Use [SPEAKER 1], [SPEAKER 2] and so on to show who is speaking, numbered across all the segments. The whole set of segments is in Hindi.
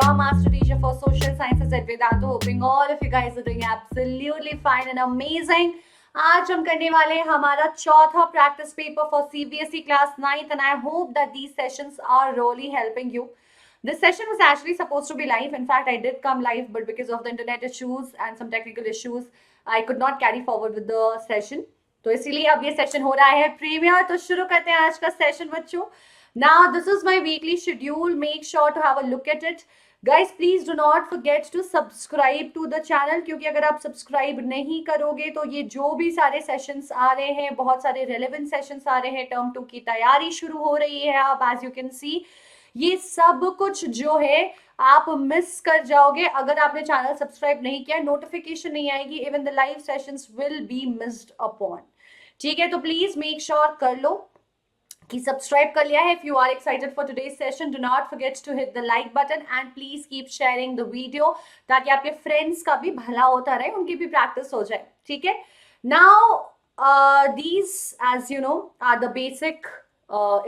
[SPEAKER 1] your master teacher for social sciences at Vedanta, hoping all of you guys are doing absolutely fine and amazing. आज हम करने वाले हैं हमारा चौथा practice paper for CBSE class 9th and I hope that these sessions are really helping you. This session was actually supposed to be live. In fact, I did come live, but because of the internet issues and some technical issues, I could not carry forward with the session. तो इसीलिए अब ये सेशन हो रहा है प्रीमियर. तो शुरू करते हैं आज का सेशन बच्चों. Now this is my weekly schedule. Make sure to have a look at it. Guys, please do not forget to subscribe to the channel क्योंकि अगर आप सब्सक्राइब नहीं करोगे तो ये जो भी सारे सेशंस आ रहे हैं, बहुत सारे रेलेवेंट सेशंस आ रहे हैं, टर्म 2 की तैयारी शुरू हो रही है. आप एज यू कैन सी ये सब कुछ जो है आप मिस कर जाओगे अगर आपने चैनल सब्सक्राइब नहीं किया. नोटिफिकेशन नहीं आएगी. Even the live sessions will be missed upon. ठीक है, तो प्लीज मेक श्योर कर लो कि सब्सक्राइब कर लिया है. If you are excited for today's session, do not forget to hit the like button and please keep sharing the video ताकि आपके फ्रेंड्स का भी भला होता रहे, उनकी भी प्रैक्टिस हो जाए. ठीक है, now these as you know are the basic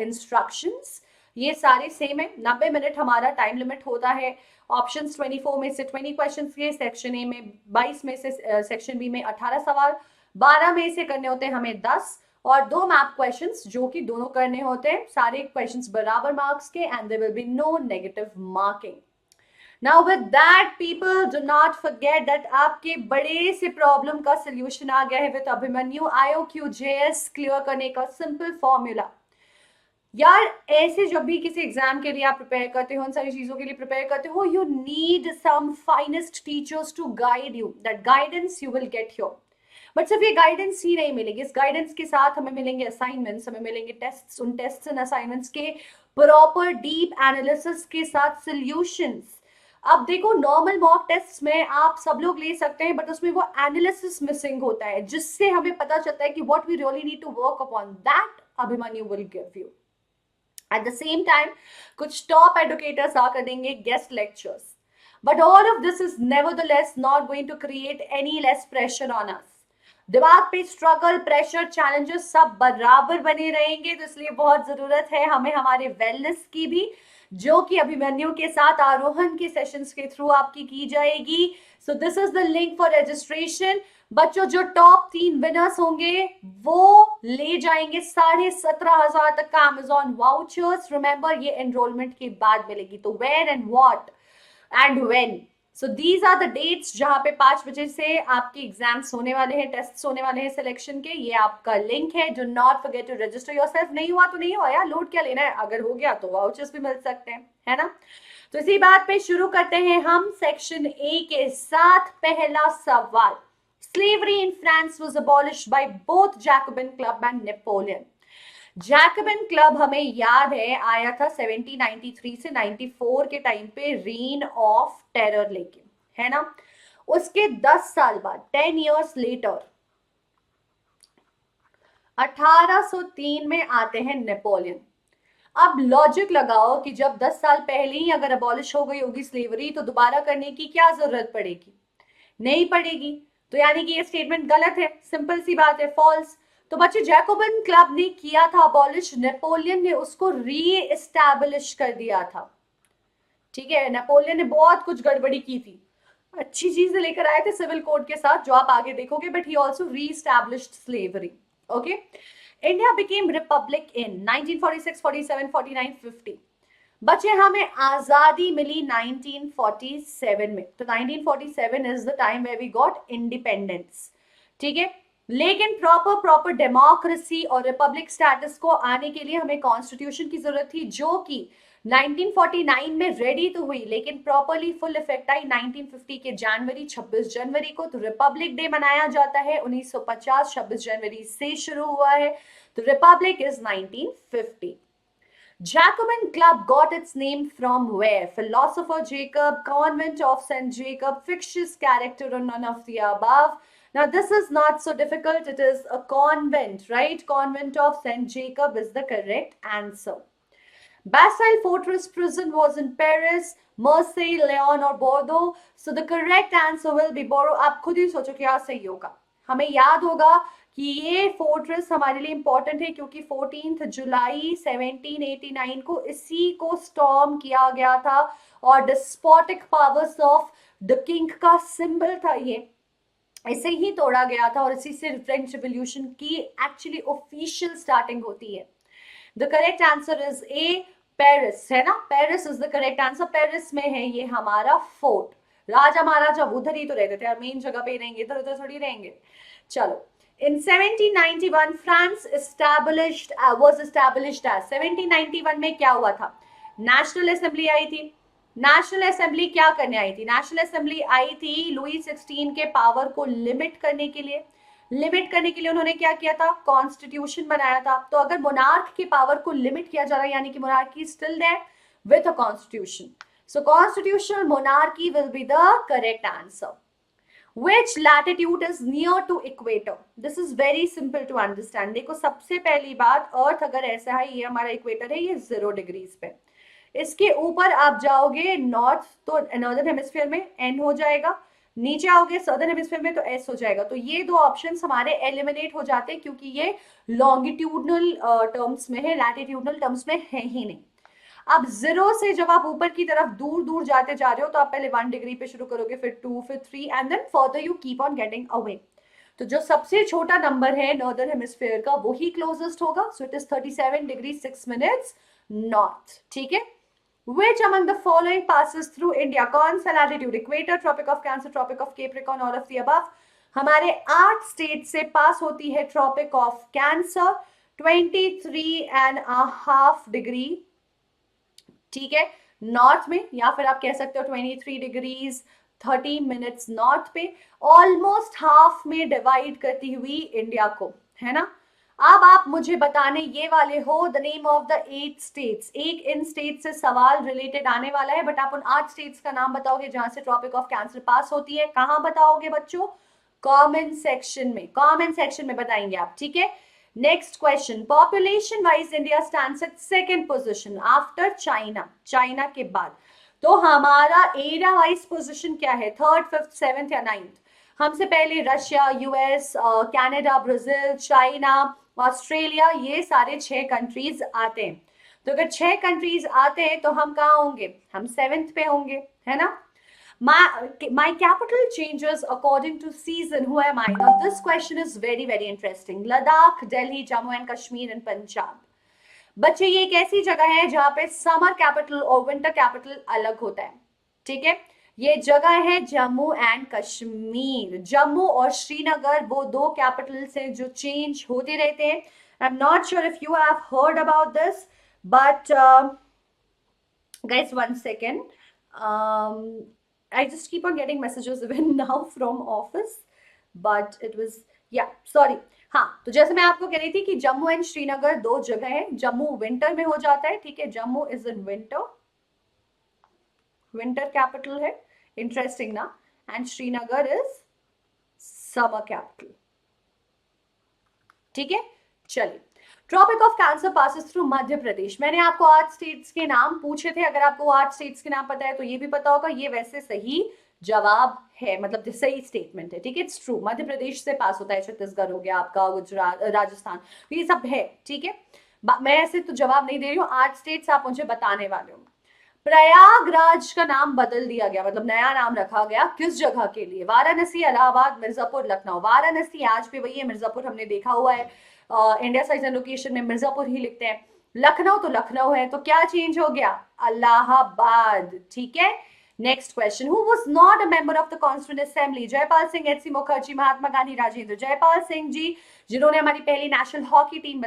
[SPEAKER 1] instructions. ये सारे सेम है. 90 मिनट हमारा टाइम लिमिट होता है. ऑप्शंस 24 में से 20 क्वेश्चंस के, सेक्शन ए में 22 में से, सेक्शन बी में 18 सवाल, 12 में से करने होते हैं हमें 10 और 2 मैप क्वेश्चंस जो कि दोनों करने होते हैं. सारे क्वेश्चंस बराबर मार्क्स के and there will be no negative marking. Now with that people do not forget that आपके बड़े से प्रॉब्लम का सोल्यूशन आ गया है विद अभिमन्यु. IOQJS क्लियर करने का सिंपल फॉर्मूला. यार ऐसे जब भी किसी एग्जाम के लिए आप प्रिपेयर करते हो, उन सारी चीजों के लिए प्रिपेयर करते हो, you need some finest teachers to guide you. That guidance you will get here. But सिर्फ ये गाइडेंस ही नहीं मिलेगी. इस गाइडेंस के साथ हमें मिलेंगे असाइनमेंट्स, हमें मिलेंगे टेस्ट्स. उन टेस्ट्स एंड असाइनमेंट्स के प्रॉपर डीप एनालिसिस के साथ सॉल्यूशंस. अब देखो, नॉर्मल मॉक टेस्ट में आप सब लोग ले सकते हैं बट उसमें वो एनालिसिस मिसिंग होता है जिससे हमें पता चलता है कि what we really need to work upon. That Abhimanyu will give you. At the same time, कुछ top educators आकर देंगे guest lectures. But all of this is nevertheless not going to create any less pressure on us. दिमाग पे स्ट्रगल, प्रेशर, चैलेंजेस सब बराबर बने रहेंगे. तो इसलिए बहुत जरूरत है हमें हमारे वेलनेस की भी, जो कि अभिमन्यु के साथ आरोहण के सेशंस के थ्रू आपकी की जाएगी. So this is the link for registration. बच्चों जो टॉप 3 विनर्स होंगे वो ले जाएंगे 17,500 तक का Amazon वाउचर्स. रिमेंबर ये एनरोलमेंट के बाद मिलेगी. तो where and what and when. So these are the dates जहां पे 5 बजे से आपके एग्जाम्स होने वाले हैं, टेस्ट्स होने वाले हैं सिलेक्शन के. ये आपका लिंक है. Do not forget to register yourself. नहीं हुआ तो नहीं हुआ यार, लोड क्या लेना है. अगर हो गया तो वाउचर्स भी मिल सकते हैं, है ना. तो इसी बात पे शुरू करते हैं हम सेक्शन ए के साथ. पहला सवाल. Slavery in France was abolished by both Jacobin Club and Napoleon. Jacobin Club हमें याद है आया था 1793 से 94 के टाइम पे रेन ऑफ टेरर लेके, है ना. उसके 10 साल बाद 10 years later 1803 में आते हैं नेपोलियन. अब लॉजिक लगाओ कि जब 10 साल पहले ही अगर अबॉलिश हो गई होगी स्लेवरी तो दोबारा करने की क्या जरूरत पड़ेगी. नहीं पड़ेगी. तो यानी कि ये स्टेटमेंट गलत है. सिंपल सी बात है, फॉल्स. तो बच्चे जैकोबिन क्लब ने किया था अबॉलिश, नेपोलियन ने उसको री एस्टैब्लिश कर दिया था. ठीक है, नेपोलियन ने बहुत कुछ गड़बड़ी की थी. अच्छी चीजें लेकर आए थे सिविल कोड के साथ जो आप आगे देखोगे, but he also reestablished slavery. Okay. India became republic in 1946, 47, 49, 50. बच्चे हमें आजादी मिली 1947 में. तो 1947 is the time where we got independence. ठीक है, लेकिन प्रॉपर डेमोक्रेसी और रिपब्लिक स्टेटस को आने के लिए हमें कॉन्स्टिट्यूशन की जरूरत थी जो कि 1949 में रेडी तो हुई लेकिन प्रॉपरली फुल इफेक्ट आई 1950 के जनवरी 26 जनवरी को. तो रिपब्लिक डे मनाया जाता है 1950 26 जनवरी से शुरू हुआ है. तो Republic is 1950. Jacobin Club got its name from where? Philosopher Jacob, convent of St. Jacob, fictitious character or none of the above. Now this is not so difficult. It is a convent, right? Convent of St. Jacob is the correct answer. Bastille Fortress prison was in Paris, Marseille, Lyon or Bordeaux. So the correct answer will be Bordeaux. आप खुद ही सोचो क्या सही होगा. हमें याद होगा कि ये फोर्ट्रेस हमारे लिए इंपॉर्टेंट है क्योंकि 14 जुलाई 1789 को इसी को स्टॉर्म किया गया था और despotic powers of the king का सिंबल था ये, इसे ही तोड़ा गया था और इसी से फ्रेंच रिवॉल्यूशन की एक्चुअली ऑफिशियल स्टार्टिंग होती है। The correct answer is a, Paris, है ना, Paris is the correct answer. Paris में है ये हमारा फोर्ट। राजा महाराजा उधर ही तो रहते थे, मेन जगह पे ही रहेंगे, इधर उधर थोड़ी रहेंगे। चलो, in 1791 France was established as, 1791 में क्या हुआ था? नेशनल असेंबली आई थी। नेशनल असेंबली क्या करने आई थी? नेशनल असेंबली आई थी लुई 16 के पावर को लिमिट करने के लिए। लिमिट करने के लिए उन्होंने क्या किया था? कॉन्स्टिट्यूशन बनाया था। तो अगर मोनार्क के पावर को लिमिट किया जा रहा है यानी कि monarchy still there with a constitution, so constitutional monarchy will be the correct answer. Which latitude is near to equator? This is very simple to understand. देखो, सबसे पहली बात, अर्थ अगर ऐसा है, ये हमारा इक्वेटर है, ये 0 डिग्रीज पे, इसके ऊपर आप जाओगे नॉर्थ तो नॉर्दर्न हेमिस्फीयर में एन हो जाएगा, नीचे आओगे सदर्न हेमिस्फीयर में तो एस हो जाएगा। तो ये दो ऑप्शंस हमारे एलिमिनेट हो जाते हैं क्योंकि ये लॉन्गिट्यूडनल टर्म्स में है, लैटिट्यूडनल टर्म्स में है ही नहीं। अब 0 से जब आप ऊपर की तरफ दूर दूर जाते जा रहे हो तो आप पहले 1 डिग्री पे शुरू करोगे, फिर 2, फिर 3 and then further you keep on getting away. तो जो सबसे छोटा नंबर है नॉर्दर्न हेमिस्फीयर का वही क्लोजेस्ट होगा, so it is 37 degree 6 minutes north. ठीक है। Which among the following passes through India? कौन सा latitude? Equator, tropic of cancer, tropic of capricorn, all of the above. हमारे 8 स्टेट से पास होती है ट्रॉपिक ऑफ कैंसर, 23.5 डिग्री, ठीक है, नॉर्थ में, या फिर आप कह सकते हो 23 डिग्रीज 30 मिनट्स नॉर्थ पे, ऑलमोस्ट हाफ में डिवाइड करती हुई इंडिया को, है ना। अब आप मुझे बताने ये वाले हो the name of the 8 states. एक इन स्टेट से सवाल रिलेटेड आने वाला है, बट आप उन 8 स्टेट्स का नाम बताओगे जहां से ट्रॉपिक ऑफ कैंसर पास होती है। कहां बताओगे बच्चों? कमेंट सेक्शन में, कमेंट सेक्शन में बताएंगे आप, ठीक है। Next question, population wise India stands eight second position after China. China के बाद तो हमारा एरिया वाइज पोजीशन क्या है? 3rd, 5th, 7th या 9th? हमसे पहले Russia, US, Canada, Brazil, China, Australia, ये सारे 6 कंट्रीज आते हैं। तो अगर 6 कंट्रीज आते हैं तो हम कहाँ होंगे? हम 7th पे होंगे, है ना। My capital changes according to season. Who am I? Now this question is very very interesting. Ladakh, Delhi, Jammu and Kashmir and Punjab. बच्चे, ये एक ऐसी जगह है जहाँ पे समर कैपिटल और विंटर कैपिटल अलग होता है, ठीक है। ये जगह है जम्मू एंड कश्मीर। जम्मू और श्रीनगर वो 2 कैपिटल्स हैं जो चेंज होते रहते हैं। I am not sure if you have heard about this, but guys, 1 second. I just keep on getting messages even now from office, but it was, yeah, sorry. हाँ, तो जैसे मैं आपको कह रही थी कि जम्मू एंड श्रीनगर 2 जगह है। जम्मू विंटर में हो जाता है, ठीक है, Jammu is in winter, winter capital है, इंटरेस्टिंग ना। And Srinagar is summer capital, ठीक है। चलिए, tropic of cancer passes through Madhya Pradesh. मैंने आपको 8 स्टेट्स के नाम पूछे थे, अगर आपको 8 स्टेट्स के नाम पता है तो ये भी पता होगा। ये वैसे सही जवाब है, मतलब सही स्टेटमेंट है, ठीक है, इट्स ट्रू। मध्य प्रदेश से पास होता है, छत्तीसगढ़ हो गया आपका, गुजरात, राजस्थान, ये सब है, ठीक है। मैं ऐसे तो जवाब नहीं दे रही हूँ, 8 स्टेट्स आप मुझे बताने वाले हो। प्रयागराज का नाम बदल दिया गया, मतलब नया नाम रखा गया, किस जगह के लिए? वाराणसी, इलाहाबाद, मिर्जापुर, लखनऊ। वाराणसी आज भी वही है, मिर्जापुर हमने देखा हुआ है, इंडिया साइज एंड लोकेशन में मिर्जापुर ही लिखते हैं। लखनऊ तो लखनऊ है, तो क्या चेंज हो गया? इलाहाबाद, ठीक है। Next question, who was not a member of the constituent assembly? Jaipal Singh, H C Mukherjee, Mahatma Gandhi, Rajendra. Jaipal Singh ji जिन्होंने हमारी पहली नेशनल हॉकी टीम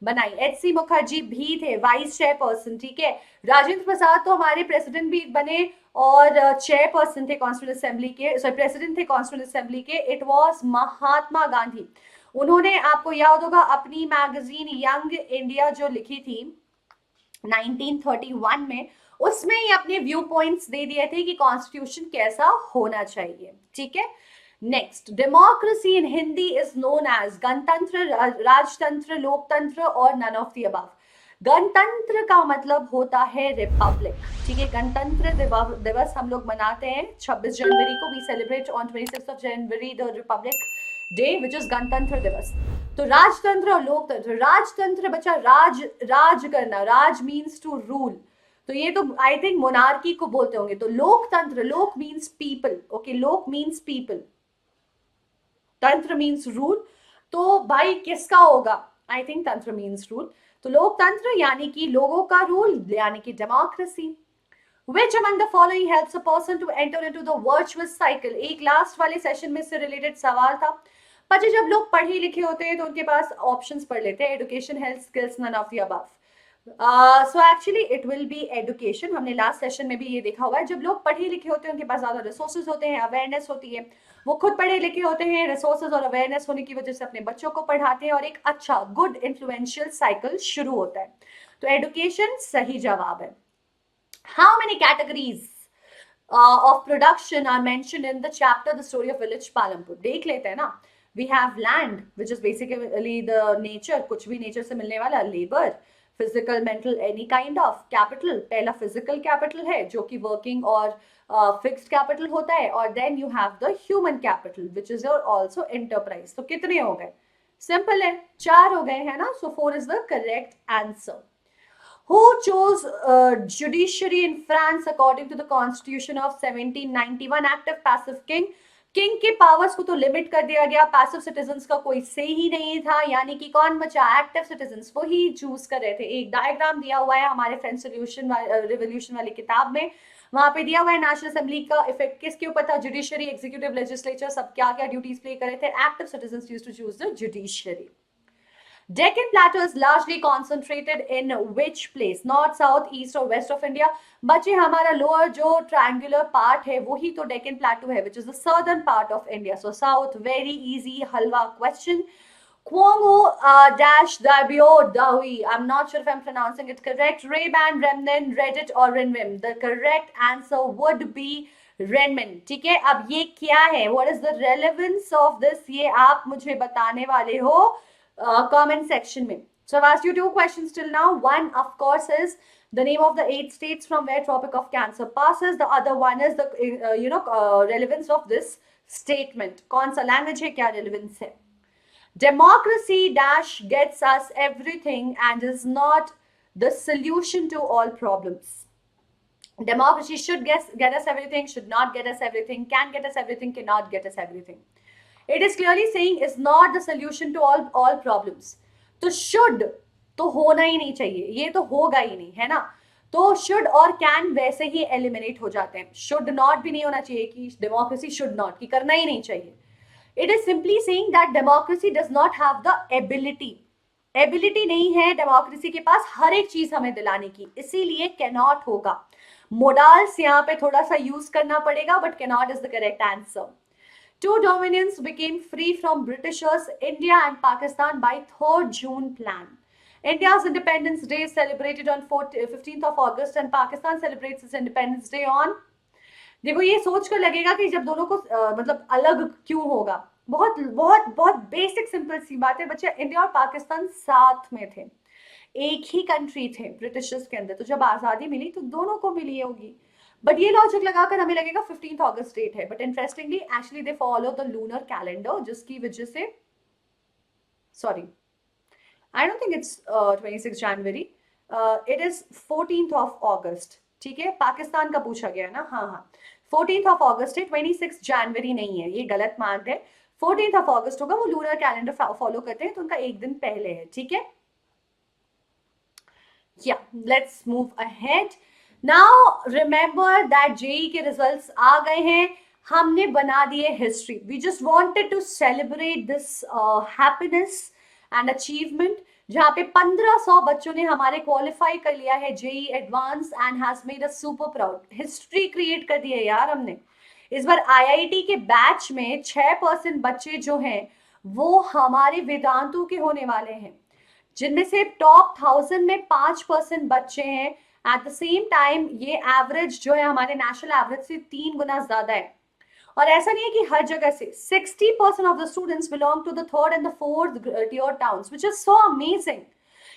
[SPEAKER 1] बनाई। एच सी मुखर्जी भी थे वाइस चेयरपर्सन, ठीक है। राजेंद्र प्रसाद तो हमारे प्रेसिडेंट भी बने और चेयरपर्सन थे कॉन्स्टिट्यूएंट असेंबली के, सॉरी प्रेसिडेंट थे कॉन्स्टिट्यूएंट असेंबली के। It was Mahatma Gandhi. उन्होंने, आपको याद होगा, अपनी मैगजीन यंग इंडिया जो लिखी थी 1931 में, उसमें ही अपने व्यू पॉइंट्स दे दिए थे कि कॉन्स्टिट्यूशन कैसा होना चाहिए, ठीक है। Next, democracy in Hindi is known as ganatantra, राजतंत्र, लोकतंत्र और नन ऑफ द अबव। गणतंत्र का मतलब होता है रिपब्लिक, ठीक है। गणतंत्र दिवस हम लोग मनाते हैं 26 जनवरी को। We celebrate on 26 of January the republic day which is Ganatantra Diwas. तो राजतंत्र और लोकतंत्र, राजतंत्र बच्चा राज करना, राज मीन्स टू रूल, तो ये तो आई थिंक मोनार्की को बोलते होंगे। तो लोकतंत्र, लोक मीन्स पीपल, ओके, लोक मीन्स पीपल, तंत्र मीन्स रूल, तो भाई किसका होगा, आई थिंक तंत्र मीन्स रूल, तो लोकतंत्र यानी कि लोगों का रूल यानी कि democracy. Which among the following helps a person to enter into the virtuous cycle? एक लास्ट वाले सेशन में से रिलेटेड सवाल था। बच्चे जब लोग पढ़े लिखे होते हैं तो उनके पास ऑप्शंस पढ़ लेते हैं, education, health, skills, none of the above. So actually it will be education. हमने लास्ट सेशन में भी ये देखा हुआ है, जब लोग पढ़े लिखे होते हैं उनके पास ज्यादा रिसोर्सेज होते हैं, अवेयरनेस होती है, वो खुद पढ़े लिखे होते हैं, रिसोर्सेज और अवेयरनेस होने की वजह से अपने बच्चों को पढ़ाते हैं और एक अच्छा गुड इन्फ्लुएंशियल साइकिल शुरू होता है। तो एडुकेशन सही जवाब है। How many categories of production are mentioned in the chapter The Story of Village Palampur? देख लेते हैं ना। We have land, which is basically the nature, कुछ भी nature से मिलने वाला, labor, physical, mental, any kind of capital। पहला physical capital है जो कि working और fixed capital होता है, और then you have the human capital, which is your also enterprise। तो कितने हो गए? Simple है, 4 हो गए, है ना? So 4 is the correct answer. Who chose judiciary in France according to the Constitution of 1791? Active, passive king। King के पावर्स को तो लिमिट कर दिया गया, पैसिव सिटीजन्स का कोई से ही नहीं था, यानी कि कौन बचा? एक्टिव सिटीजन्स, वो ही चूज कर रहे थे। एक डायग्राम दिया हुआ है हमारे फ्रेंच रिवोल्यूशन वाली किताब में, वहां पे दिया हुआ है नेशनल असेंबली का इफेक्ट किसके ऊपर था, जुडिशरी, एग्जीक्यूटिव, लेजिस्लेचर, सब क्या क्या ड्यूटीज प्ले कर रहे थे। Active citizens used to choose the judiciary. Deccan Plateau is largely concentrated in which place? North, south, east और west of India? बच्चे हमारा lower जो triangular part है वही तो Deccan Plateau है, which is the southern part of India. So south, very easy, halwa question. Kwongo dash Dabio Dawi. I'm not sure if I'm pronouncing it correct. Ray-Ban, Remnen, Reddit or Renmin? The correct answer would be Renmin। ठीक है, अब ये क्या है? What is the relevance of this? ये आप मुझे बताने वाले हो comment section में। So I've asked you 2 questions till now. One, of course, is the name of the 8 states from where Tropic of Cancer passes. The other one is the relevance of this statement. कौन सा language है, क्या relevance है? Democracy dash gets us everything and is not the solution to all problems. Democracy should get us everything, should not get us everything, can get us everything, cannot get us everything. It is clearly saying is not the solution to all problems. तो should तो होना ही नहीं चाहिए, ये तो होगा ही नहीं, है ना? तो should और can वैसे ही eliminate हो जाते हैं। should not भी नहीं होना चाहिए कि democracy should not, कि करना ही नहीं चाहिए। It is simply saying that democracy does not have the ability नहीं है democracy के पास हर एक चीज हमें दिलाने की, इसीलिए cannot होगा। modals यहाँ पे थोड़ा सा यूज करना पड़ेगा, but cannot is the correct answer। Two dominions became free from Britishers, India and Pakistan, by 3rd June plan. India's Independence Day is celebrated on 15th of August and Pakistan celebrates its Independence Day on। देखो ये सोच कर लगेगा कि जब दोनों को मतलब अलग क्यों होगा, बहुत बहुत बहुत बेसिक सिंपल सी बात है बच्चे। इंडिया और पाकिस्तान साथ में थे, एक ही कंट्री थे ब्रिटिशर्स के अंदर, तो जब आज़ादी मिली तो दोनों को मिली होगी। बट ये लॉजिक लगाकर हमें लगेगा 15th अगस्त डेट है, but interestingly actually they follow the lunar calendar, जिसकी वजह से sorry I don't think it's 26 January, it is 14th of अगस्त। ठीक है, पाकिस्तान का पूछा गया है ना, हाँ 14th ऑफ अगस्त है, 26 जनवरी नहीं है, ये गलत मार्क है, 14th ऑफ अगस्त होगा। वो लूनर कैलेंडर फॉलो करते हैं तो उनका एक दिन पहले है। ठीक है, या let's move ahead. Now remember that JEE के रिजल्ट्स आ गए हैं, हमने बना दिए history. We just wanted to celebrate this happiness and achievement, जहाँ पे 1500 बच्चों ने हमारे क्वालिफाई कर लिया है JEE advance and has made us super proud. History create कर दी है यार हमने। इस बार आईआईटी के बैच में 6% बच्चे जो हैं वो हमारे वेदांतों के होने वाले हैं, जिनमें से टॉप 1000 में 5% बच्चे हैं। एट द सेम टाइम ये एवरेज जो है हमारे नेशनल एवरेज से 3 गुना ज्यादा है। और ऐसा नहीं है कि हर जगह से, 60% of the students belong to the 3rd and the 4th tier towns, which is so amazing.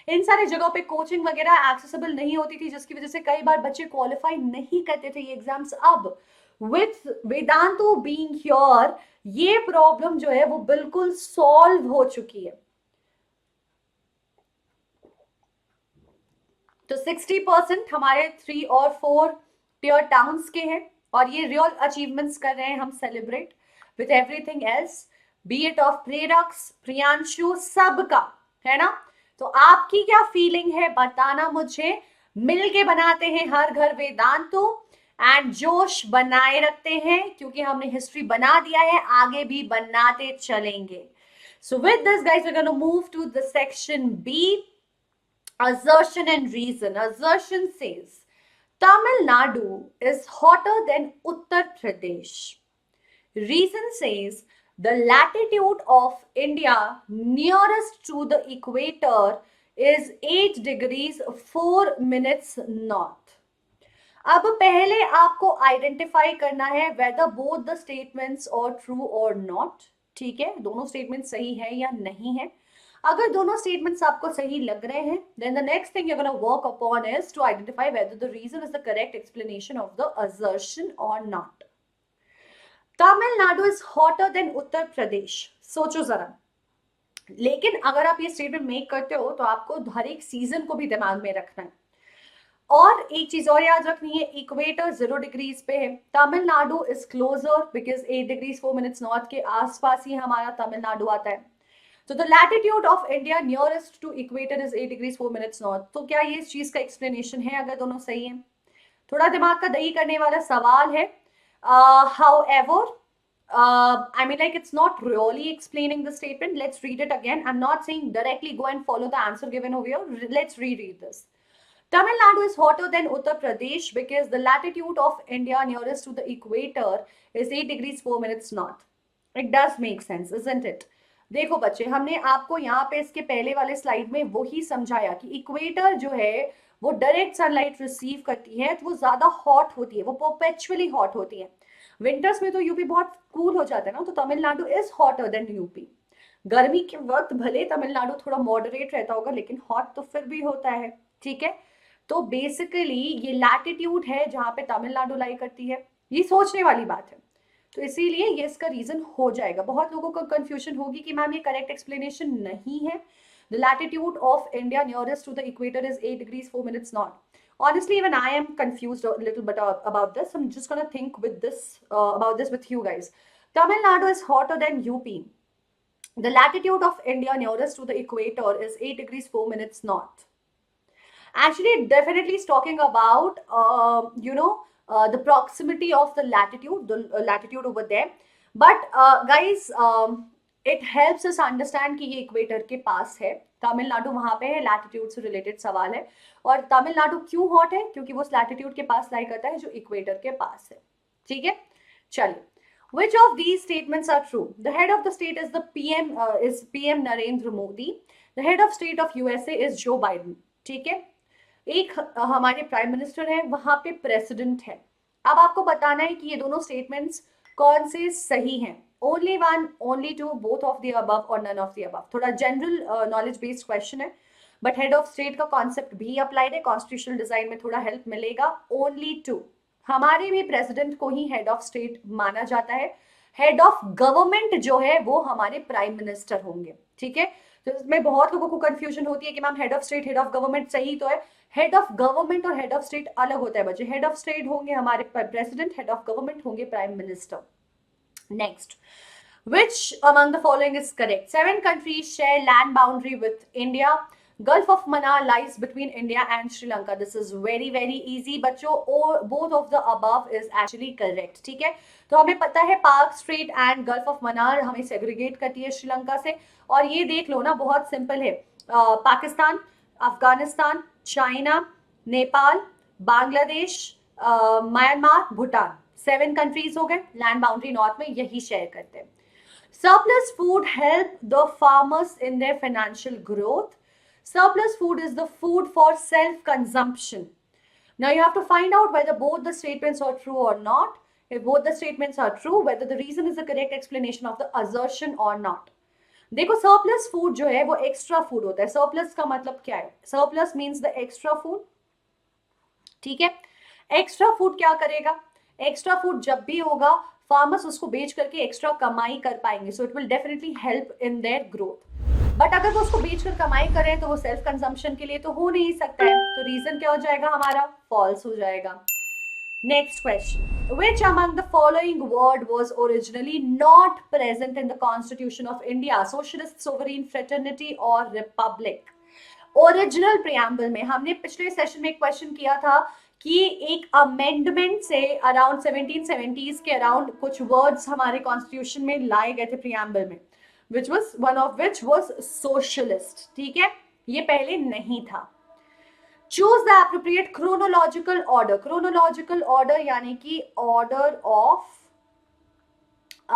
[SPEAKER 1] इन सारे जगहों पे कोचिंग वगैरह एक्सेसिबल नहीं होती थी, जिसकी वजह से कई बार बच्चे क्वालिफाई नहीं करते थे ये एग्जाम्स। अब विथ वेदांतु बीइंग हियर ये प्रॉब्लम जो है वो बिल्कुल सॉल्व हो चुकी है। तो 60% हमारे 3 और 4 टियर टाउन्स के हैं और ये रियल अचीवमेंट्स कर रहे हैं हम celebrate with everything else, be it of प्रेरक्स, प्रियांशु, सबका, है ना। तो आपकी क्या फीलिंग है बताना मुझे। मिलके बनाते हैं हर घर वेदांतु एंड जोश बनाए रखते हैं क्योंकि हमने हिस्ट्री बना दिया है, आगे भी बनाते चलेंगे। So with this guys, we're going to move to the section B, assertion and reason. Assertion says Tamil Nadu is hotter than Uttar Pradesh. Reason says the latitude of India nearest to the equator is 8 degrees 4 minutes north. अब पहले आपको आइडेंटिफाई करना है whether both the statements are true or not. ठीक है, दोनों स्टेटमेंट सही है या नहीं है। अगर दोनों स्टेटमेंट्स आपको सही लग रहे हैं then the next thing you're going to work upon is to identify whether the reason is the correct explanation of the assertion or not. Tamil Nadu is hotter than Uttar Pradesh. सोचो जरा, लेकिन अगर आप ये स्टेटमेंट मेक करते हो तो आपको हर एक सीजन को भी दिमाग में रखना है। और एक चीज और याद रखनी है, इक्वेटर 0 डिग्रीज पे है, Tamil Nadu is closer because 8 degrees 4 minutes north के आसपास ही हमारा तमिलनाडु आता है। तो the latitude of India nearest to equator is 8 degrees 4 minutes north. तो क्या ये इस चीज का एक्सप्लेनेशन है अगर दोनों सही है? थोड़ा दिमाग का दही करने वाला सवाल है। However, I mean, like, it's not really explaining the statement. Let's read it again. I'm not saying directly go and follow the answer given over here. Let's reread this. Tamil Nadu is hotter than Uttar Pradesh because the latitude of India nearest to the equator is 8 degrees 4 minutes north. It does make sense, isn't it? देखो बच्चे, हमने आपको यहाँ पे इसके पहले वाले स्लाइड में वही समझाया कि इक्वेटर जो है वो डायरेक्ट सनलाइट रिसीव करती है तो वो ज्यादा हॉट होती है, वो परपेचुअली हॉट होती है। विंटर्स में तो यूपी बहुत कूल हो जाता है ना, तो Tamil Nadu is hotter then UP. गर्मी के वक्त भले तमिलनाडु थोड़ा मॉडरेट रहता होगा लेकिन हॉट तो फिर भी होता है, ठीक है। तो बेसिकली ये लैटिट्यूड है जहां पे तमिलनाडु लाई करती है, ये सोचने वाली बात है। तो इसीलिए ये इसका रीजन हो जाएगा। बहुत लोगों को कंफ्यूजन होगी कि मैम ये करेक्ट एक्सप्लेनेशन नहीं है। The latitude of India nearest to the equator is 8 degrees 4 minutes north. Honestly, even I am confused a little bit about this. I'm just gonna think with this about this with you guys. Tamil Nadu is hotter than UP. The latitude of India nearest to the equator is 8 degrees 4 minutes north. Actually, it definitely is talking about the proximity of the latitude over there. But guys, it helps us understand कि ये इक्वेटर के पास है, तमिलनाडु वहां पे है, लैटिट्यूड से रिलेटेड सवाल है। और तमिलनाडु क्यों हॉट है? क्योंकि वो उस लैटिट्यूड के पास लाई करता है जो इक्वेटर के पास है, ठीक है। चलिए, which of these statements are true? The head of the state is the PM Narendra Modi. The head of state of USA is Joe Biden. ठीक है, एक हमारे प्राइम मिनिस्टर है, वहां पे प्रेसिडेंट है। अब आपको बताना है कि ये दोनों स्टेटमेंट्स कौन से सही हैं। Only one, only two, both of the above और नन ऑफ द अबव। थोड़ा जनरल नॉलेज बेस्ड क्वेश्चन है, बट हेड ऑफ स्टेट का कॉन्सेप्ट भी अप्लाइड है, कॉन्स्टिट्यूशनल डिजाइन में थोड़ा हेल्प मिलेगा। ओनली टू, हमारे भी प्रेसिडेंट को ही हेड ऑफ स्टेट माना जाता है। हेड ऑफ गवर्नमेंट जो है वो हमारे प्राइम मिनिस्टर होंगे, ठीक है। तो इसमें बहुत लोगों को कंफ्यूजन होती है कि ma'am head of state head of government सही तो है। हेड ऑफ गवर्नमेंट और हेड ऑफ स्टेट अलग होता है बच्चे। हेड ऑफ स्टेट होंगे हमारे प्रेसिडेंट, हेड ऑफ गवर्नमेंट होंगे prime minister. Next, which among the following is correct? 7 countries share land boundary with India. Gulf of Mannar lies between India and Sri Lanka. This is very very easy बच्चों, both of the above is actually correct, ठीक है। तो हमें पता है park straight and gulf of Mannar हमें सेग्रीगेट करती है श्रीलंका से। और ये देख लो ना, बहुत सिंपल है, Pakistan, Afghanistan, China, Nepal, Bangladesh, Myanmar, Bhutan, 7 countries हो गए, लैंड बाउंड्री नॉर्थ में यही शेयर करते हैं। Surplus food help the farmers in their financial growth. Surplus food is the food for self-consumption. Now you have to find out whether both the statements are true or not. If both the statements are true, whether the reason is the correct explanation of the assertion or not. देखो, surplus food जो है वो extra food होता है। Surplus का मतलब क्या है? Surplus means the extra food, ठीक है। Extra food क्या करेगा? एक्स्ट्रा फूड जब भी होगा फार्मर्स उसको बेच करके एक्स्ट्रा कमाई कर पाएंगे, so it will definitely help in their growth. But अगर वो उसको बेचकर कमाई करें तो वो सेल्फ कंजम्पशन के लिए तो हो नहीं सकता है, तो रीजन क्या हो जाएगा हमारा, फॉल्स हो जाएगा। Next question. Which among the following word was originally not present in the Constitution of India? Socialist, sovereign, fraternity or republic? Original preamble में हमने पिछले सेशन में एक क्वेश्चन किया था कि एक अमेंडमेंट से अराउंड 1770s के अराउंड कुछ वर्ड्स हमारे कॉन्स्टिट्यूशन में लाए गए थे प्रियम्बल में, which was one of which was socialist। ठीक है, ये पहले नहीं था। Choose the appropriate chronological order. Chronological order यानी कि ऑर्डर ऑफ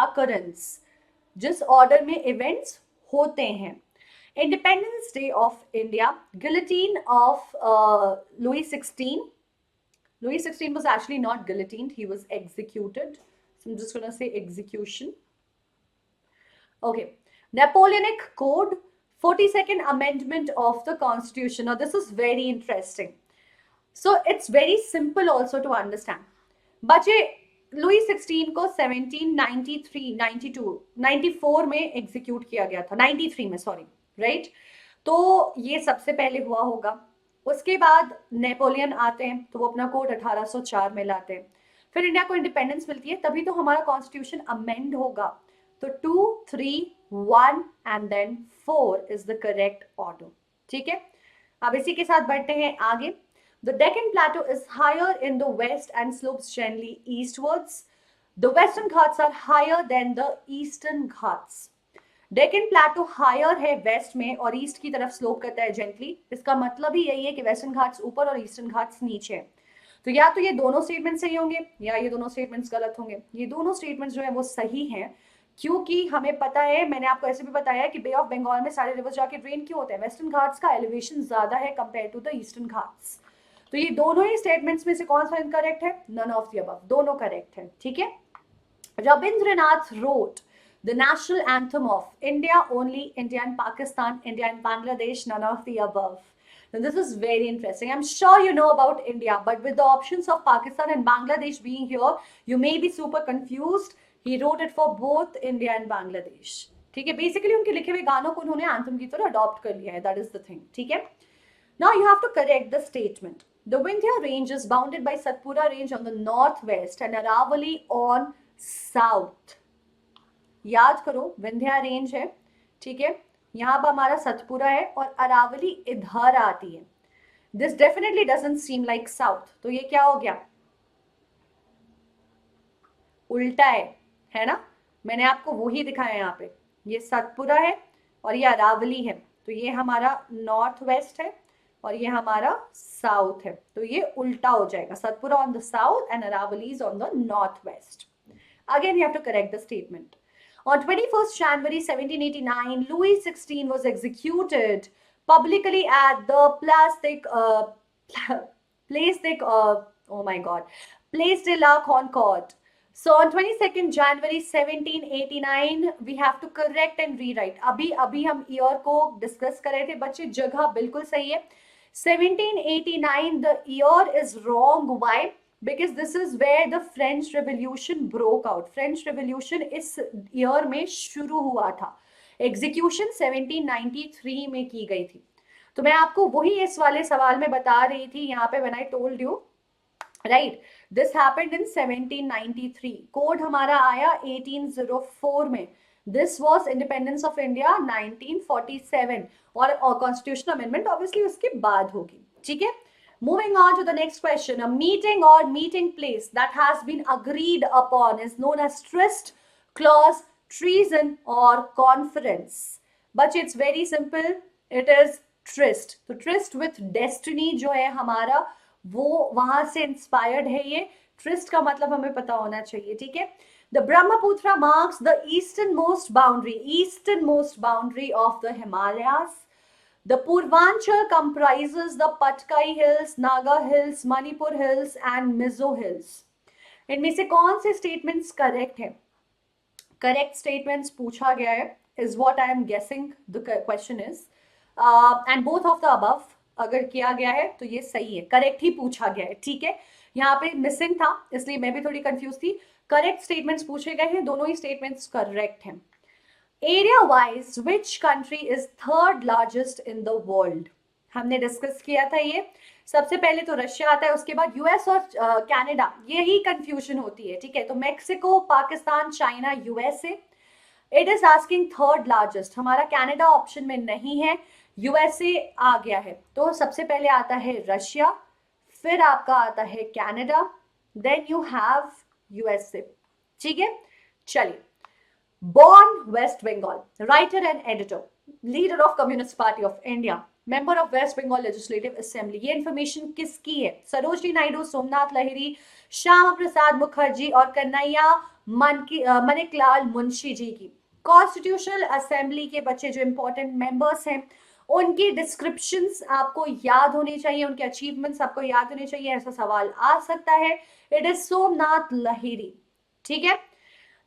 [SPEAKER 1] अकरेंस, जिस ऑर्डर में इवेंट्स होते हैं। Independence day of India, guillotine of Louis XVI. Louis XVI was actually not guillotined, he was executed, so I'm just going to say execution. Okay, Napoleonic Code, 42nd Amendment of the Constitution. Now this is very interesting. So it's very simple also to understand. बच्चे लुई 16 को 1793, 92, 94 में एग्जीक्यूट किया गया था, 93 में सॉरी, राइट। तो ये सबसे पहले हुआ होगा। उसके बाद नेपोलियन आते हैं तो वो अपना कोड 1804 में लाते हैं। फिर इंडिया को इंडिपेंडेंस मिलती है, तभी तो हमारा कॉन्स्टिट्यूशन अमेंड होगा। तो 2, 3, 1 and then 4 is the correct order. ठीक है, अब इसी के साथ बढ़ते हैं आगे। The Deccan Plateau is higher in the west and slopes generally eastwards. The Western Ghats are higher than the Eastern Ghats. Deccan Plateau higher है वेस्ट में और ईस्ट की तरफ स्लोप करता है जेंटली। इसका मतलब ही यही है कि वेस्टर्न घाट्स ऊपर और ईस्टर्न घाट्स नीचे है। तो या तो ये दोनों स्टेटमेंट सही होंगे या ये दोनों स्टेटमेंट्स गलत होंगे। ये दोनों स्टेटमेंट्स जो है वो सही हैं, क्योंकि हमें पता है, मैंने आपको ऐसे भी बताया कि बे ऑफ बंगाल में सारे रिवर्स जाके ड्रेन क्यों होते हैं, वेस्टर्न घाट्स का एलिवेशन ज्यादा है compare to the Eastern Ghats. तो ये दोनों ही स्टेटमेंट्स में से कौन सा इनकरेक्ट है, नन ऑफ द अबव, दोनों करेक्ट है। ठीक है, Rabindranath wrote the national anthem of India only, India and Pakistan, India and Bangladesh, none of the above. Now this is very interesting. I'm sure you know about India, but with the options of Pakistan and Bangladesh being here, you may be super confused. He wrote it for both India and Bangladesh. ठीक है, बेसिकली उनके लिखे हुए गानों को उन्होंने एंथम की तरह अडॉप्ट कर लिया है, दैट इज द थिंग। ठीक है, now you have to correct the statement. The Vindhya range is bounded by Satpura range on the northwest and Aravalli on south. याद करो, विंध्या रेंज है, ठीक है, यहाँ पर हमारा सतपुरा है और अरावली इधर आती है। This definitely doesn't seem like south, तो ये क्या हो गया, उल्टा है ना। मैंने आपको वही दिखाया यहाँ पे, ये सतपुरा है और ये अरावली है, तो ये हमारा नॉर्थ वेस्ट है और ये हमारा साउथ है, तो ये उल्टा हो जाएगा, Satpura on the south and Aravalli is on the north west. Again you have to correct the statement. On 21st January 1789, Louis XVI was executed publicly at the Place de la Concorde. So on 22nd January 1789, we have to correct and rewrite. अभी हम ईयर को डिस्कस कर रहे थे बच्चे, जगह बिल्कुल सही है। 1789, the year is wrong. Why? Because this is where the French Revolution broke out. French Revolution इस ईयर में शुरू हुआ था, एग्जीक्यूशन 1793 में की गई थी। तो मैं आपको वही इस वाले सवाल में बता रही थी यहाँ पे, when I told you, right, this happened in 1793. Code हमारा आया 1804 में। This was Independence of India 1947 और Constitutional Amendment obviously उसके बाद होगी। ठीक है, moving on to the next question. A meeting or meeting place that has been agreed upon is known as tryst, clause, treason or conference. But it's very simple. It is tryst. तो tryst with destiny जो है हमारा, वो वहां से इंस्पायर्ड है। ये tryst का मतलब हमें पता होना चाहिए। ठीक है, The Brahmaputra marks the easternmost boundary of the Himalayas. The Purvanchal comprises the Patkai Hills, Naga Hills, Manipur Hills and Mizo Hills. इनमें से कौन से statements correct हैं? Correct statements पूछा गया है, is what I am guessing the question is. And both of the above अगर किया गया है तो ये सही है, correct ही पूछा गया है। ठीक है, यहाँ पे मिसिंग था, इसलिए मैं भी थोड़ी कंफ्यूज थी। करेक्ट स्टेटमेंट्स पूछे गए हैं, दोनों ही स्टेटमेंट्स करेक्ट हैं। Area wise which country is third largest in the world, हमने डिस्कस किया था ये। सबसे पहले तो रशिया आता है, उसके बाद यूएस और कनाडा, यही कंफ्यूजन होती है, ठीक है। तो Mexico, Pakistan, China, USA. It is asking third largest, हमारा कनाडा ऑप्शन में नहीं है, यूएसए आ गया है। तो सबसे पहले आता है रशिया, फिर आपका आता है Canada, then you have USA, ठीक है। चलिए, born West Bengal, writer and editor, leader of communist party of India, member of West Bengal legislative assembly. ये इंफॉर्मेशन किसकी है? सरोजनी नायडू, सोमनाथ लहिरी, श्यामा प्रसाद मुखर्जी और कन्हैया मणिकलाल मुंशी जी की। कॉन्स्टिट्यूशनल असेंबली के बच्चे जो इंपॉर्टेंट मेंबर्स हैं, उनकी डिस्क्रिप्शंस आपको याद होनी चाहिए, उनके अचीवमेंट्स आपको याद होने चाहिए, ऐसा सवाल आ सकता है। इट इज सोमनाथ लहिरी, ठीक है।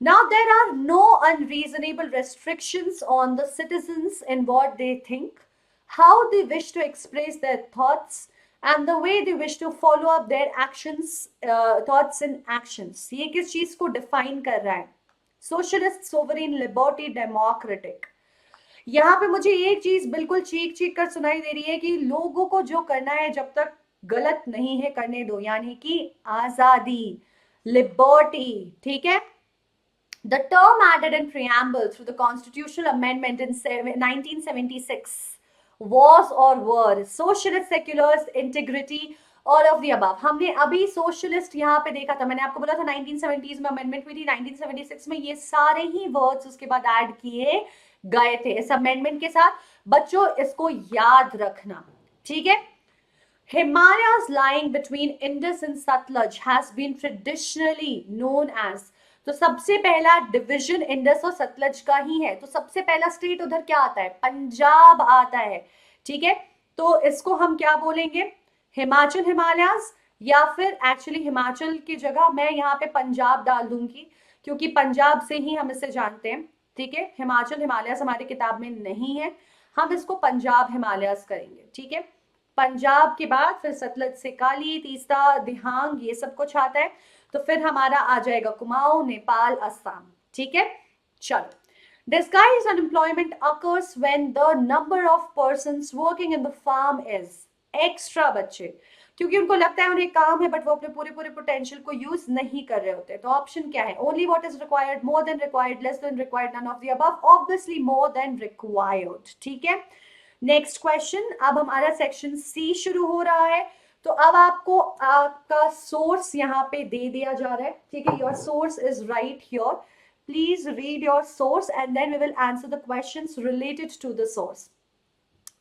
[SPEAKER 1] Now there are no unreasonable restrictions on the citizens in what they think, how they wish to express their thoughts, and the way they wish to follow up their actions, thoughts and actions. ये किस चीज को डिफाइन कर रहा है? Socialist, sovereign, liberty, democratic. यहाँ पे मुझे एक चीज बिल्कुल चीख चीख कर सुनाई दे रही है कि लोगों को जो करना है जब तक गलत नहीं है करने दो, यानी कि आजादी, लिबर्टी, ठीक है। The term added in preamble through the constitutional amendment in 1976 was or were socialist, seculars, integrity, all of the above. हमने अभी सोशलिस्ट यहाँ पे देखा था, मैंने आपको बोला था 1970s में अमेंडमेंट हुई थी, 1976 में ये सारे ही वर्ड्स उसके बाद ऐड किए गए थे इस अमेंडमेंट के साथ। बच्चों इसको याद रखना, ठीक है। Himalayas lying between Indus and Satluj has been traditionally known as, तो सबसे पहला डिवीजन इंडस और सतलज का ही है, तो सबसे पहला स्टेट उधर क्या आता है? पंजाब आता है, ठीक है। तो इसको हम क्या बोलेंगे? हिमाचल हिमालयाज, या फिर एक्चुअली हिमाचल की जगह मैं यहाँ पे पंजाब डाल दूंगी, क्योंकि पंजाब से ही हम इसे जानते हैं, ठीक है। हिमाचल हिमालयाज हमारी किताब में नहीं है, हम इसको पंजाब हिमालयाज करेंगे, ठीक है। पंजाब के बाद फिर सतलज से काली, तीस्ता, दिहांग, ये सब कुछ आता है। तो फिर हमारा आ जाएगा कुमाऊं, नेपाल, असम, ठीक है। चलो, disguised unemployment occurs when the number of persons working in the farm is extra बच्चे, क्योंकि उनको लगता है उन्हें काम है बट वो अपने पूरे पूरे पोटेंशियल को यूज नहीं कर रहे होते। तो ऑप्शन क्या है? Only what is required, more than required, less than required, none of the above, obviously more than required, ठीक है। नेक्स्ट क्वेश्चन, अब हमारा सेक्शन सी शुरू हो रहा है। तो अब आपको आपका सोर्स यहाँ पे दे दिया जा रहा है, ठीक है। Your source is right here, please read your source and then we will answer the questions related to the source.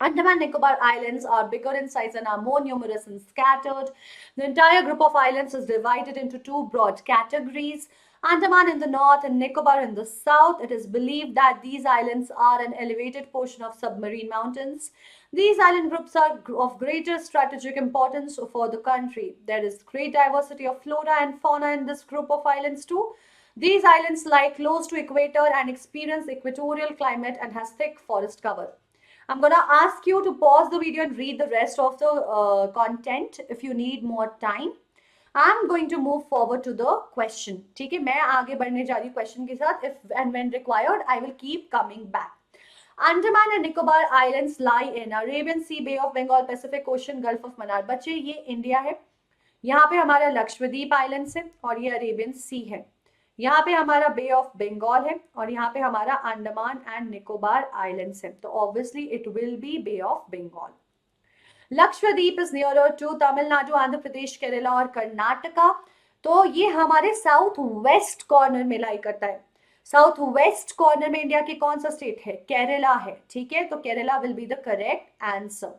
[SPEAKER 1] Andaman Nicobar Islands are bigger in size and are more numerous and scattered. The entire group of islands is divided into two broad categories. Andaman in the north and Nicobar in the south. It is believed that these islands are an elevated portion of submarine mountains. These island groups are of greater strategic importance for the country. There is great diversity of flora and fauna in this group of islands too. These islands lie close to equator and experience equatorial climate and has thick forest cover. I'm going to ask you to pause the video and read the rest of the content if you need more time. I'm going to move forward to the question. ठीक है, मैं आगे बढ़ने जा रही हूँ question के साथ. If and when required, I will keep coming back. Andaman and Nicobar Islands lie in Arabian Sea, Bay of Bengal, Pacific Ocean, Gulf of Mannar. बच्चे ये इंडिया है, यहाँ पे हमारा लक्षद्वीप आइलैंड्स है और ये अरेबियन सी है. यहाँ पे हमारा बे ऑफ बंगाल है और यहाँ पे हमारा अंडमान एंड निकोबार आइलैंड्स है. तो obviously it will be bay of Bengal. Lakshadweep is nearer to Tamil Nadu, Andhra Pradesh, Kerala और कर्नाटका. तो ये हमारे साउथ वेस्ट कॉर्नर में लाई करता है. साउथ वेस्ट कॉर्नर में इंडिया के कौन सा स्टेट है? केरला है, ठीक है. तो Kerala will be the correct answer.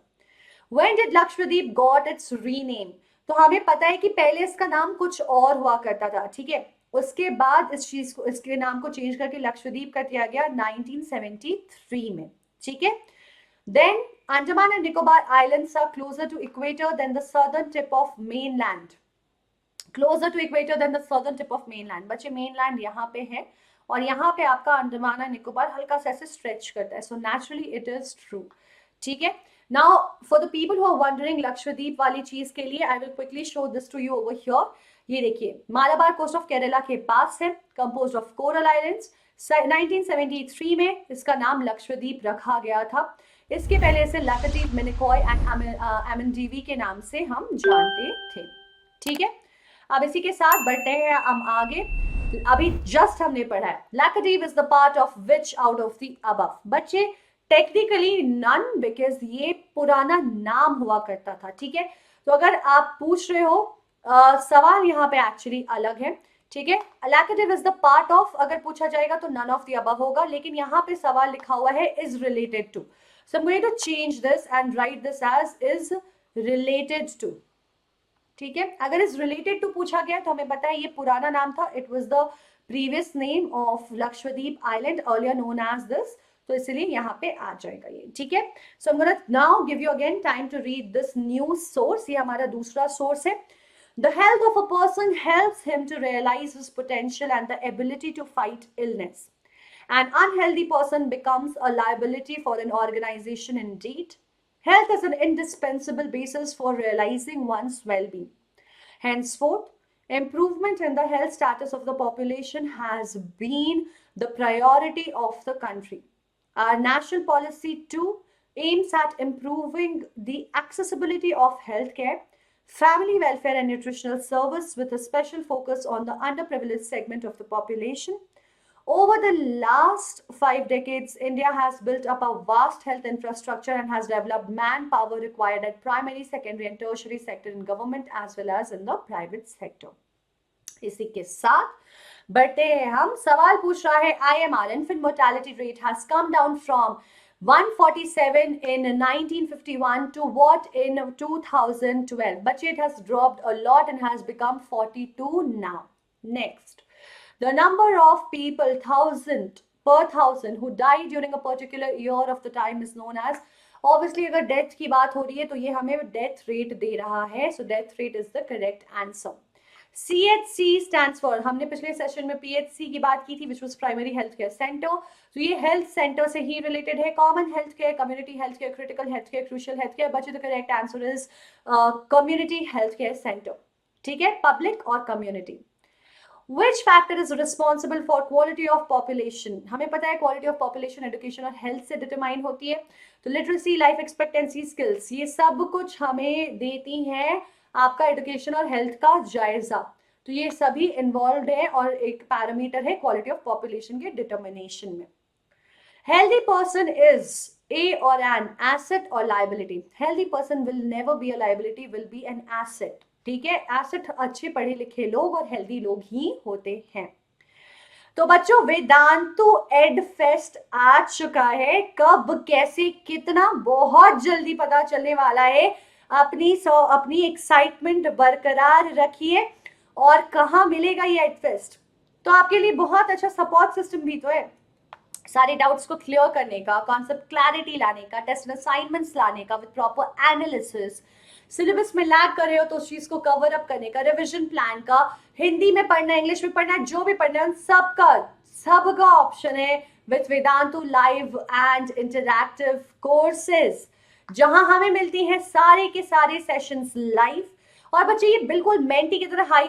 [SPEAKER 1] When did Lakshadweep got its rename? तो हमें पता है कि पहले इसका नाम कुछ और हुआ करता था, ठीक है. उसके बाद इस चीज को, इसके नाम को चेंज करके लक्षद्वीप कर दिया गया 1973 में, ठीक है. Then Andaman and Nicobar islands are closer to equator than the southern tip of mainland. Closer to equator than the southern tip of mainland. बच्चे मेनलैंड यहाँ पे है और यहाँ पे आपका अंडमान एंड निकोबार हल्का सा ऐसे स्ट्रेच करता है. So naturally it is true, ठीक है. Now for the people who are wondering Lakshadweep वाली चीज के लिए I will quickly show this to you over here. ये देखिए, मालाबार कोस्ट ऑफ केरला के पास है, कंपोज्ड ऑफ कोरल आइलैंड्स. 1973 में इसका नाम लक्षद्वीप रखा गया था. इसके पहले इसे लक्षद्वीप, मिनिकॉय एंड अमेंडीवी के नाम से हम जानते थे. ठीक है, अब इसी के साथ बढ़ते हैं हम आगे. अभी जस्ट हमने पढ़ा है Lakshadweep is the part of which out of the above. बच्चे टेक्निकली नन, बिकॉज ये पुराना नाम हुआ करता था. ठीक है, तो अगर आप पूछ रहे हो सवाल यहाँ पे एक्चुअली अलग है. ठीक है, Lakshadweep is the part of, अगर पूछा जाएगा तो नन ऑफ द अबव होगा, लेकिन यहाँ पे सवाल लिखा हुआ है is related to. So I am going to change this and write this as is related to. ठीक है, अगर इज रिलेटेड टू पूछा गया तो हमें पता है ये पुराना नाम था. It was the previous name of Lakshadweep island, earlier known as this. तो इसलिए यहाँ पे आ जाएगा ये. ठीक है, so I am gonna now give you again time to read this news source. ये हमारा दूसरा सोर्स है. The health of a person helps him to realize his potential and the ability to fight illness. An unhealthy person becomes a liability for an organization indeed. Health is an indispensable basis for realizing one's well-being. Henceforth, improvement in the health status of the population has been the priority of the country. Our national policy too aims at improving the accessibility of healthcare, family welfare and nutritional service with a special focus on the underprivileged segment of the population. Over the last 5 decades, India has built up a vast health infrastructure and has developed manpower required at primary, secondary and tertiary sector in government as well as in the private sector. इसी के साथ बढ़ते हैं हम. सवाल पूछ रहा है IMR, infant mortality rate has come down from 147 in 1951 to what in 2012? But it has dropped a lot and has become 42 now. Next, the number of people 1000 per 1000 who died during a particular year of the time is known as. Obviously अगर डेथ की बात हो रही है तो ये हमें डेथ रेट दे रहा है. So death rate is the correct answer. CHC stands for, हमने पिछले सेशन में PHC की बात की थी, which was primary health care centre. तो ये हेल्थ सेंटर से ही रिलेटेड है. Common health care, community health care, critical health care, crucial health care. बच्चे the correct answer is community health care centre. ठीक है, पब्लिक और community. Which factor is responsible for quality of population? हमें पता है quality of population education और health से determine होती है. तो literacy, life expectancy, skills, ये सब कुछ हमें देती हैं आपका एजुकेशन और हेल्थ का जायजा. तो ये सभी इन्वॉल्व है और एक पैरामीटर है क्वालिटी ऑफ पॉपुलेशन के डिटर्मिनेशन में. हेल्दी पर्सन इज ए और एन एसेट और liability. Healthy person will never be a liability, will be an asset. ठीक है, एसेट अच्छे पढ़े लिखे लोग और हेल्दी लोग ही होते हैं. तो बच्चों, वेदांतु एड फेस्ट आ चुका है. कब, कैसे, कितना, बहुत जल्दी पता चलने वाला है. अपनी एक्साइटमेंट बरकरार रखिए. और कहाँ मिलेगा ये एड फेस्ट? तो आपके लिए बहुत अच्छा सपोर्ट सिस्टम भी तो है, सारे डाउट्स को क्लियर करने का, कॉन्सेप्ट क्लैरिटी लाने का, टेस्ट असाइनमेंट्स लाने का विद प्रॉपर एनालिसिस. सिलेबस में लैग कर रहे हो तो उस चीज को कवर अप करने का, रिविजन प्लान का, हिंदी में पढ़ना है, इंग्लिश में पढ़ना है, जो भी पढ़ना है उन सबका ऑप्शन है with Vedantu live and interactive courses, जहां हमें मिलती हैं सारे के सारे सेशंस लाइव. और बच्चे ये बिल्कुल मेंटी की तरह हाई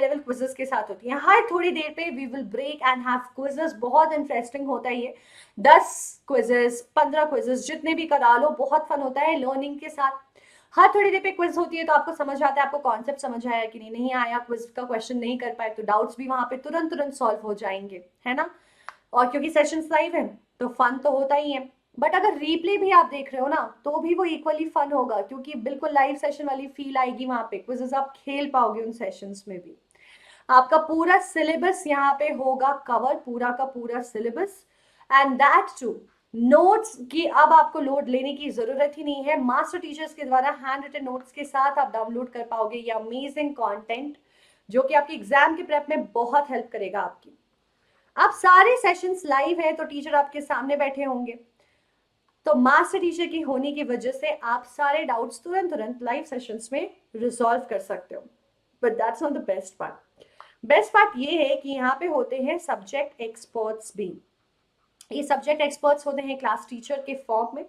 [SPEAKER 1] लेवल क्विजेस के साथ होती हैं. हर थोड़ी देर पे we will break and have quizzes. बहुत इंटरेस्टिंग होता है ये. 10 क्विजेस, 15 क्विजेस, जितने भी करा लो, बहुत फन होता है लर्निंग के साथ. हर थोड़ी देर पे क्विज होती है तो आपको समझ आता है, आपको कॉन्सेप्ट समझ आया कि नहीं आया, क्विज का क्वेश्चन नहीं कर पाए तो डाउट्स भी वहां पे तुरंत सॉल्व हो जाएंगे, है ना. और क्योंकि सेशंस लाइव है तो फन तो होता ही है. बट अगर रीप्ले भी आप देख रहे हो ना तो भी वो इक्वली फन होगा, क्योंकि बिल्कुल लाइव सेशन वाली फील आएगी वहां पे. क्विजेस आप खेल पाओगे उन सेशंस में भी. आपका पूरा सिलेबस यहाँ पे होगा कवर, पूरा का पूरा syllabus. And that too notes की अब आपको लोड लेने की जरूरत ही नहीं है. मास्टर टीचर्स के द्वारा हैंड रिटन नोट्स के साथ आप डाउनलोड कर पाओगे ये अमेजिंग कंटेंट, जो कि आपकी एग्जाम के प्रेप में बहुत हेल्प करेगा आपकी. अब सारे सेशंस लाइव है तो टीचर आपके सामने बैठे होंगे, तो मास्टर टीचर की होने की वजह से आप सारे डाउट्स तुरंत लाइव सेशंस में रिजॉल्व कर सकते हो. But that's not the best part. Best part ये है कि यहाँ पे होते हैं सब्जेक्ट एक्सपर्ट्स भी. ये सब्जेक्ट एक्सपर्ट्स होते हैं क्लास टीचर के फॉर्म में,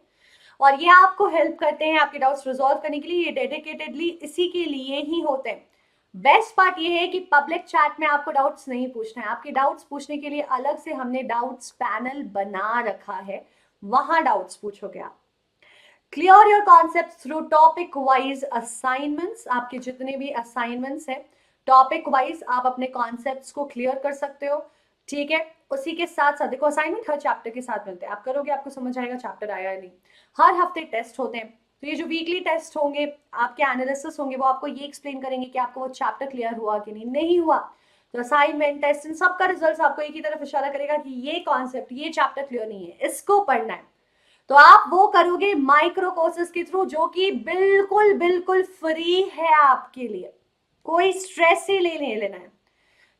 [SPEAKER 1] और ये आपको हेल्प करते हैं आपके डाउट्स रिजॉल्व करने के लिए। ये डेडिकेटेडली इसी के लिए ही होते हैं। बेस्ट पार्ट ये है कि पब्लिक चैट में आपको डाउट्स नहीं पूछना है। आपके डाउट्स पूछने के लिए अलग से हमने डाउट्स पैनल बना रखा है, वहां डाउट्स पूछोगे आप। Clear your concept through topic wise assignments. आपके जितने भी असाइनमेंट्स हैं टॉपिक वाइज आप अपने कॉन्सेप्ट्स को क्लियर कर सकते हो, ठीक है। उसी के साथ साथ देखो असाइनमेंट हर चैप्टर के साथ मिलते हैं, आप करोगे आपको समझ आएगा चैप्टर आया या नहीं। हर हफ्ते टेस्ट होते हैं, तो ये जो वीकली टेस्ट होंगे आपके एनालिसिस होंगे वो आपको ये एक्सप्लेन करेंगे कि आपको वो चैप्टर क्लियर हुआ कि नहीं हुआ। तो असाइनमेंट टेस्ट इन सबका रिजल्ट आपको एक ही तरफ इशारा करेगा कि ये कॉन्सेप्ट ये चैप्टर क्लियर नहीं है, इसको पढ़ना है। तो आप वो करोगे माइक्रो कोर्सेज के थ्रू, जो कि बिल्कुल बिल्कुल फ्री है आपके लिए, कोई स्ट्रेस ही नहीं लेना है।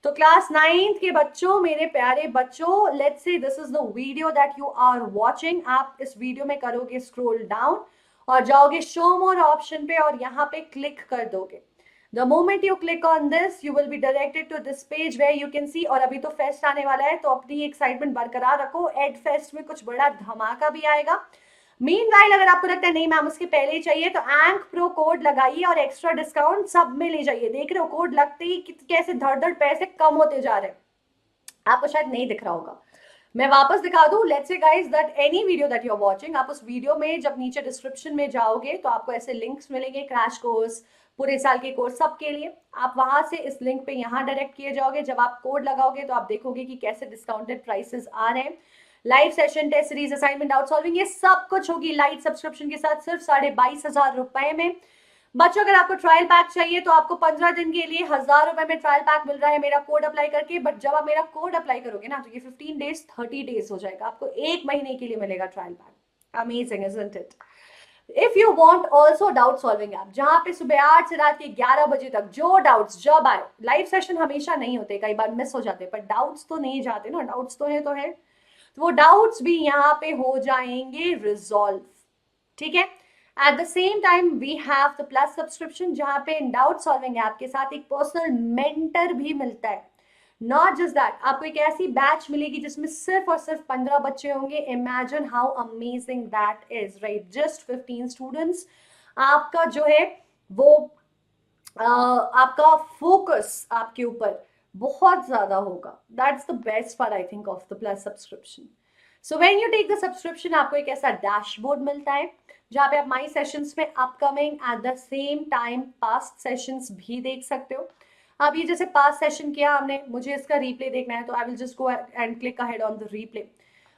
[SPEAKER 1] तो क्लास 9th के बच्चों, मेरे प्यारे बच्चों, let's say this is the video that you are watching. आप इस वीडियो में करोगे स्क्रॉल डाउन और जाओगे शो मोर ऑप्शन पे और यहाँ पे क्लिक कर दोगे। The moment you click on this, you will be directed to this page where you can see। और अभी तो फेस्ट आने वाला है तो अपनी एक्साइटमेंट बरकरार रखो, एड फेस्ट में कुछ बड़ा धमाका भी आएगा। मीनवाइल अगर आपको लगता है नहीं मैम उसके पहले ही चाहिए, तो एंक प्रो कोड लगाइए और एक्स्ट्रा डिस्काउंट सब में ले जाइए। देख रहे हो कोड लगते ही कैसे धड़ धड़ पैसे कम होते जा रहे हैं, आपको शायद नहीं दिख रहा होगा। मैं वापस दिखा दूं, let's say guys that any video that you are watching, आप उस वीडियो में जब नीचे डिस्क्रिप्शन में जाओगे तो आपको ऐसे लिंक्स मिलेंगे, क्रैश कोर्स, पूरे साल के कोर्स सब के लिए। आप वहां से इस लिंक पे यहाँ डायरेक्ट किए जाओगे। जब आप कोड लगाओगे तो आप देखोगे कि कैसे डिस्काउंटेड प्राइसेस आ रहे हैं। Live session, test series, assignment, doubt solving, ये सब कुछ होगी लाइट सब्सक्रिप्शन के साथ सिर्फ 22,500 रुपए में। बच्चों अगर आपको ट्रायल पैक चाहिए तो आपको 15 दिन के लिए 1000 रुपए में ट्रायल पैक मिल रहा है मेरा कोड अप्लाई करके। बट जब आप मेरा कोड अप्लाई करोगे ना तो ये 15 डेज 30 डेज हो जाएगा, आपको 1 महीने के लिए मिलेगा trial pack. Amazing isn't it. If you want also doubt solving app, जहां पे सुबह 8 से रात के 11 बजे तक जो डाउट्स जब आए, लाइव सेशन हमेशा नहीं होते, कई बार मिस हो जाते, पर डाउट्स तो नहीं जाते ना, डाउट्स तो है तो वो डाउट्स भी यहाँ पे हो जाएंगे रिजॉल्व, ठीक है। At the same time we have the plus subscription, जहां पे डाउट सॉल्विंग ऐप के साथ एक पर्सनल मेंटर भी मिलता है। नॉट जस्ट दैट, आपको एक ऐसी बैच मिलेगी जिसमें सिर्फ और सिर्फ 15 बच्चे होंगे। Imagine how amazing that is, right, just 15 students. आपका जो है वो आपका फोकस आपके ऊपर बहुत ज्यादा होगा। That's the best part I think of the plus subscription. So when you take the subscription आपको एक ऐसा डैशबोर्ड मिलता है जहाँ पे आप माई सेशंस में upcoming at the same time past sessions भी देख सकते हो। अब ये जैसे पास्ट सेशन किया हमने, मुझे इसका रिप्ले देखना है तो I will just go and click ahead on the replay.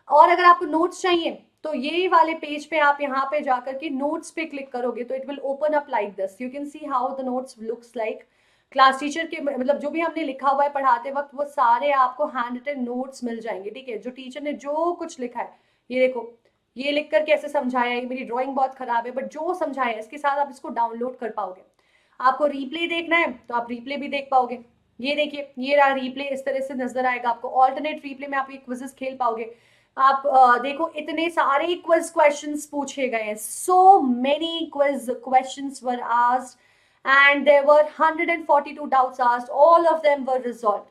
[SPEAKER 1] और अगर आपको नोट्स चाहिए तो ये वाले पेज पे आप यहाँ पे जाकर के नोट्स पे क्लिक करोगे तो it will open up like this. You can see how the notes looks like. Class teacher के मतलब जो भी हमने लिखा हुआ है पढ़ाते वक्त वो सारे आपको हैंड रिटन नोट्स मिल जाएंगे, ठीक है। जो टीचर ने जो कुछ लिखा है, ये देखो ये लिख कर कैसे समझाया है, मेरी ड्राइंग बहुत खराब है बट जो समझाया है इसके साथ आप इसको डाउनलोड कर पाओगे। आपको रिप्ले देखना है तो आप रिप्ले भी देख पाओगे। ये देखिए ये रहा रिप्ले, इस तरह से नजर आएगा आपको। ऑल्टरनेट रिप्ले में आप ये क्विजेस खेल पाओगे। आप देखो इतने सारे क्विज क्वेश्चंस पूछे गए हैं, so many quiz questions were asked and there were 142 doubts asked, all of them were resolved।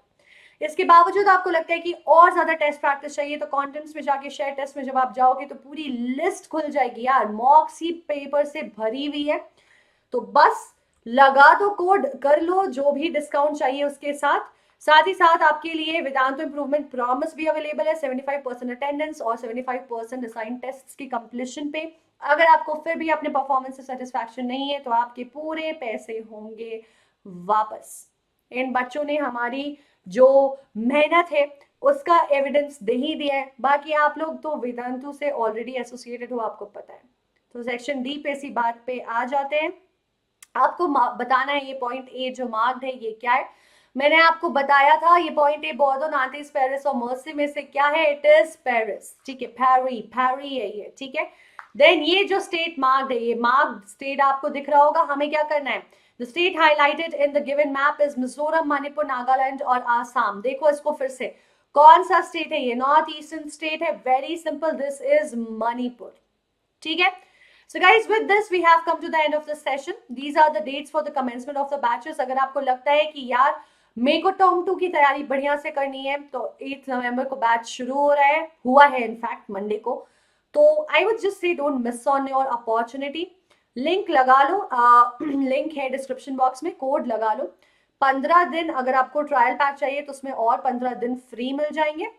[SPEAKER 1] इसके बावजूद आपको लगता है कि और ज्यादा टेस्ट प्रैक्टिस चाहिए तो कंटेंट्स में जाके शेयर टेस्ट में जब आप जाओगे तो पूरी लिस्ट खुल जाएगी यार, मॉक्स ही पेपर से भरी हुई है। तो बस लगा दो कोड, कर लो जो भी डिस्काउंट चाहिए उसके साथ ही साथ आपके लिए वेदांतो इंप्रूवमेंट प्रॉमिस भी अवेलेबल है, 75% अटेंडेंस और 75% असाइन टेस्ट की कंप्लीशन पे। अगर आपको फिर भी अपने परफॉर्मेंस से सेटिस्फैक्शन नहीं है तो आपके पूरे पैसे होंगे वापस। इन बच्चों ने हमारी जो मेहनत है उसका एविडेंस दे ही दिया है। बाकी आप लोग तो वेदांतु से ऑलरेडी एसोसिएटेड हो, आपको पता है। तो सेक्शन डी पे इसी बात पे आ जाते हैं। आपको बताना है ये पॉइंट ए जो मार्क्ड है ये क्या है। मैंने आपको बताया था ये पॉइंट ए बोर्डो नांतीस पेरिस और मर्सी में से क्या है, इट इज पेरिस, ठीक है, पैरी है ये, ठीक है। देन ये जो स्टेट मार्क्ड है, ये मार्क्ड स्टेट आपको दिख रहा होगा। हमें क्या करना है, the state highlighted in the given map is Mizoram, Manipur, Nagaland और आसाम। देखो इसको फिर से, कौन सा स्टेट है ये, नॉर्थ ईस्टर्न स्टेट है, very simple, this is Manipur, ठीक है। So guys, with this we have come to the end of the session. These are the dates for the commencement of the batches. अगर आपको लगता है कि यार मेरे को टर्म 2 की तैयारी बढ़िया से करनी है तो 8 नवंबर को बैच शुरू हो रहा है, हुआ है इनफैक्ट मंडे को। तो I would just say don't miss on your opportunity. Link लगा लो, लिंक है डिस्क्रिप्शन बॉक्स में, कोड लगा लो. 15 दिन अगर आपको ट्रायल पैक चाहिए तो उसमें और 15 दिन फ्री मिल जाएंगे.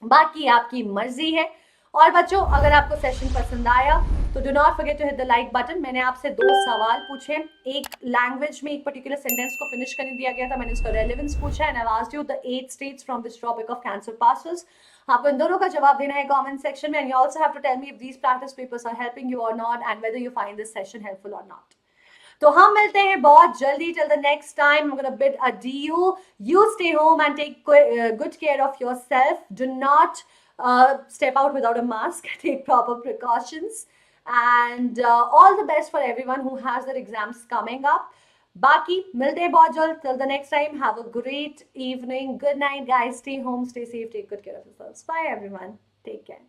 [SPEAKER 1] बाकी आपकी मर्जी है. और बच्चों, अगर आपको सेशन पसंद आया तो do not forget to hit the like button. मैंने आपसे 2 सवाल पूछे. एक लैंग्वेज में एक पर्टिकुलर सेंटेंस को फिनिश करने दिया गया था, मैंने उसका रेलेवेंस पूछा and I asked you the 8 states from which tropic of cancer passes. आपको इन दोनों का जवाब देना है कमेंट सेक्शन में. And you also have to tell me if these practice papers are helping you और not and whether you find this session helpful और नॉट. तो हम मिलते हैं बहुत जल्दी. Till the next time, I'm gonna bid adieu. You stay home and take good care of yourself. Do not step out without a mask. Take proper precautions. And all the best for everyone who has their exams coming up. Baki, milte hain bahut jald. Till the next time, have a great evening. Good night, guys. Stay home, stay safe, take good care of yourselves. Bye, everyone. Take care.